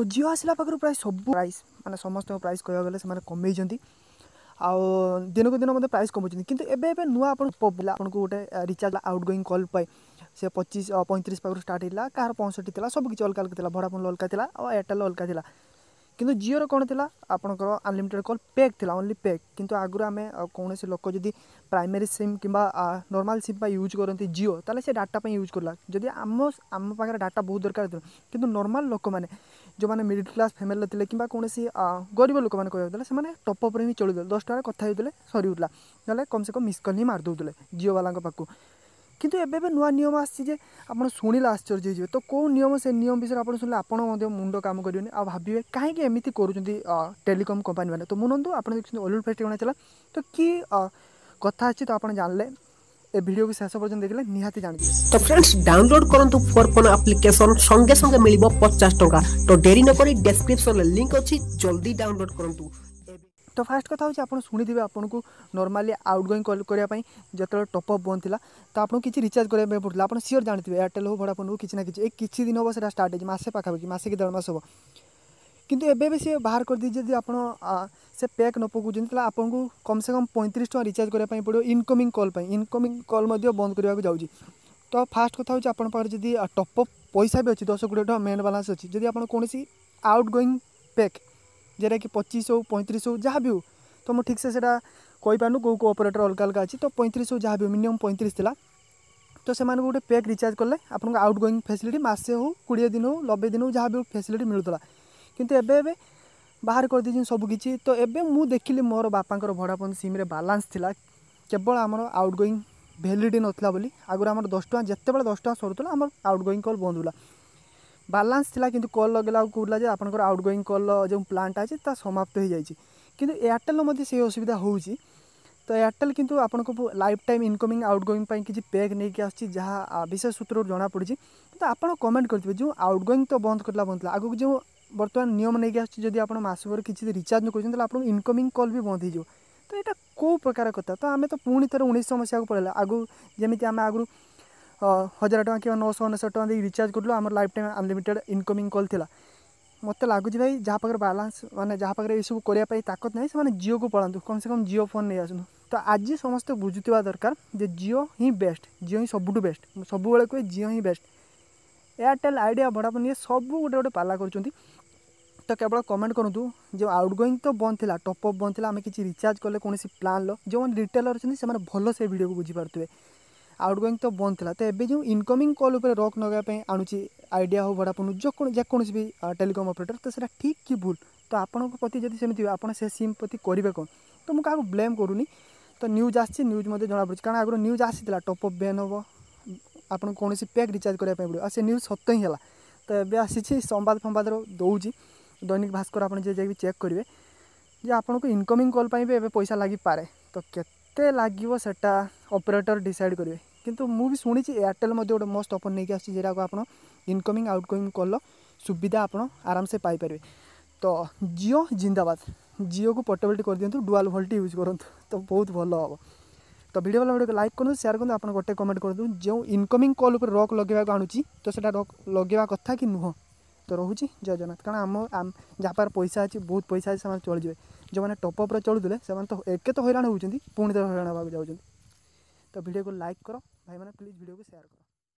जिओ आसला पाखु प्राय सब प्राइस माने समस्त प्राइस कह गले से कमे आउ दिन को दिन मतलब प्राइस कमुच्च कि एवं नुआ आपको गोटे रिचार्ज आउट गोइंग कॉल पाए से 25-35 पाखु स्टार्ट होता कहार 65 था सब किसी अलग अलग था वोडाफोन अलग था और एयरटेल अलग था किंतु जिओर कौन था आपंकर अनलिमिटेड कॉल पैक था ओनली पैक किंतु आगुरी आम कौन लोक जदि प्राइमरी सिम कि नॉर्मल सिम यूज करती जिओ ताले से डाटा यूज करला जदि आम पाखे डाटा बहुत दरकार था किंतु नॉर्मल लोक मैंने जो मैंने मिडिल क्लास फैमिली थे कि कौन गरीब लोक मैंने कहते हैं टॉपअप ही चलुले 10 टका कथा होते सरीगला ना कम से कम मिस कल ही मारिदे जिओ वाला पाखु किंतु एबे नुआ नियम आसी आप शुणिले आश्चर्य हो तो कौ नियम से नियम विषय आप शुणिले आप मुंड काम करेंगे आ भावे कहीं एमती कर टेलीकॉम कंपनी मैंने तो मुनंतु आप देखते ऑलिवुड फेस्ट चला तो कि कथा अच्छी तो आप जानले ए वीडियो को शेष पर्यंत देखले निहाती जान तो फ्रेंड्स डाउनलोड करंतु फॉर फोन एप्लीकेशन संगे संगे मिलिबो 50 टका तो देरी न करी डिस्क्रिप्शन लिंक अछि जल्दी डाउनलोड करंतु। तो फास्ट कथा होची आपण सुनिथिबे आपनको नॉर्मली आउट गोइंग कॉल करिया पई जतले टॉप अप बनथिला तो आपन किछि रिचार्ज करिया पई पड़ला आपण सियोर जानथिबे एयरटेल हो वोडाफोन हो किछि ना किछि एक किछि दिन हो सेटा स्टार्ट हो मासे पाखा मासे कि 1.5 मास हो किंतु एबे भी से बाहर कर दी जदि आपण से पैक न पकु जंतला आपनको कम से कम 35 टका रिचार्ज करिया पई पड़ो इनकमिंग कॉल मध्ये बंद करिया जाउची। तो फास्ट कथा होची आपण पार जदि टॉप अप पैसा भी अछि 10-20 टका मेन बैलेंस अछि जदि आपण कोनसी आउट गोइंग पैक जेरा कि 25 हो 35 हो जहाँ भी हो तो मुझे ठीक से कही पार्नु कौ को ऑपरेटर अलग अलग अच्छी तो 35 हो जहाँ भी हो मिनिमम 35 था तो से गोटे पैक रिचार्ज कले आपको आउट गोइंग फैसिलिटी मासे हो 20 दिन हो 90 दिन हो जहाँ भी फैसिलिटी मिलूला किंतु एबे बाहर कर दी सब किसी तो एबे मु देखिली मोर बापांकर वोडाफोन सिम रे बैलेंस थिला केवल आमर आउट गोइंग वैलिडिटी नथिला बोली आगुरी आमर 10 टका जितेबाला 10 टका सरुला आमर आउट गोइंग कॉल बंद होला बैलेंस थिला किंतु कॉल लगेला कहला जे आपनकर आउट गोइंग कॉल जो प्लांट अछि ता समाप्त हो जाइछि किंतु एयरटेल मध्ये से असुविधा होउछि तो एयरटेल किंतु आपनको life time incoming outgoing पई किछि पैक नै कि आछि जहाँ विशेष सूत्र जाना पड़ी तो आप कमेंट करथिबे जो आउट गोइंग तो बंद करला बंद आगु जो बर्तमान नियम नै कि आछि जदि आप मासवर किछि रिचार्ज न करछन त आपन इनकमिंग कॉल भी बंद हो जो तो एटा को प्रकार कथा तो आमे तो पुणी थर 1900 मसिया को पड़ेला आगु जेमिति आमे आगु 1000 टका कि 999 टका दे रिचार्ज करलो आम life time unlimited incoming call थिला मत लगुच भाई जहाँ पाखे बैलेंस माने जहाँ पाखे सब करने ताकत नहीं से जियो को पढ़ातु कम से कम जियो फोन नहीं आसतु तो आज समस्त बुझुवा दरकार जे जियो ही बेस्ट जियो ही सबुठ बेस्ट सब कहे जियो ही बेस्ट एयरटेल आइडिया वोडाफोन ये सब गोटे गोटे पाला कर तो केवल कमेंट करूँ जो आउट गोइंग तो बंद था टॉप अप बंद था आम कि रिचार्ज कले कौन प्लान लो जो मैंने रिटेलर अच्छे से भल से वीडियो को बुझीपारे आउट गोइंग तो बंद था तो ये जो इनकमिंग कॉल उपर रॉक नगापी आणुची आइडिया हो वोडाफोन जेकोसी भी टेलीकॉम ऑपरेटर तो सेटा ठीक कि भूल तो आपण प्रति जब सेमती आप सिम प्रति करेंगे कौन तो मुझे क्या ब्लेम करूनी तो न्यूज आसी न्यूज मध्य जना पड़ी कारण आगुरी न्यूज आसी टॉप अप बैन हम आपन कौन पैक रिचार्ज करने पड़ो से न्यूज सत्य ही है तो ये आसी संवाद फंबाद दौर दैनिक भास्कर आप चेक करेंगे जे आपन को इनकमिंग कॉल भी पैसा लगी पारे तो केते लागिवो सेटा ऑपरेटर डिसाइड करेंगे किंतु मु भी शुणी एयरटेल गोटे मस्त ऑफर नहीं आसी जेरा को आप इनकमिंग आउट गोइंग कॉल सुविधा आप आराम से पाइपर तो जियो जिंदाबाद जियो को पोर्टेबिलिटी कर दिंतु डुआल वोल्टी यूज करूँ तो बहुत भल हम तो वीडियो वाला वीडियो लाइक करूँ शेयर करूँ आप गोटे कमेंट कर दूँ जो इनकमिंग कॉल उपर रॉक लगे आणुची तो सेटा रॉक लगे कथा कि नुह तो रोचे जय जगन्नाथ कारण आम जहाँ पर पैसा अच्छी बहुत पैसा अच्छे से चल जाए जो मैंने टॉपअप चलुले से तो एक तो हैरान होती पुणी तो हैरान होगा जाऊँ तो वीडियो को लाइक करो भाई मैंने प्लीज वीडियो को शेयर करो।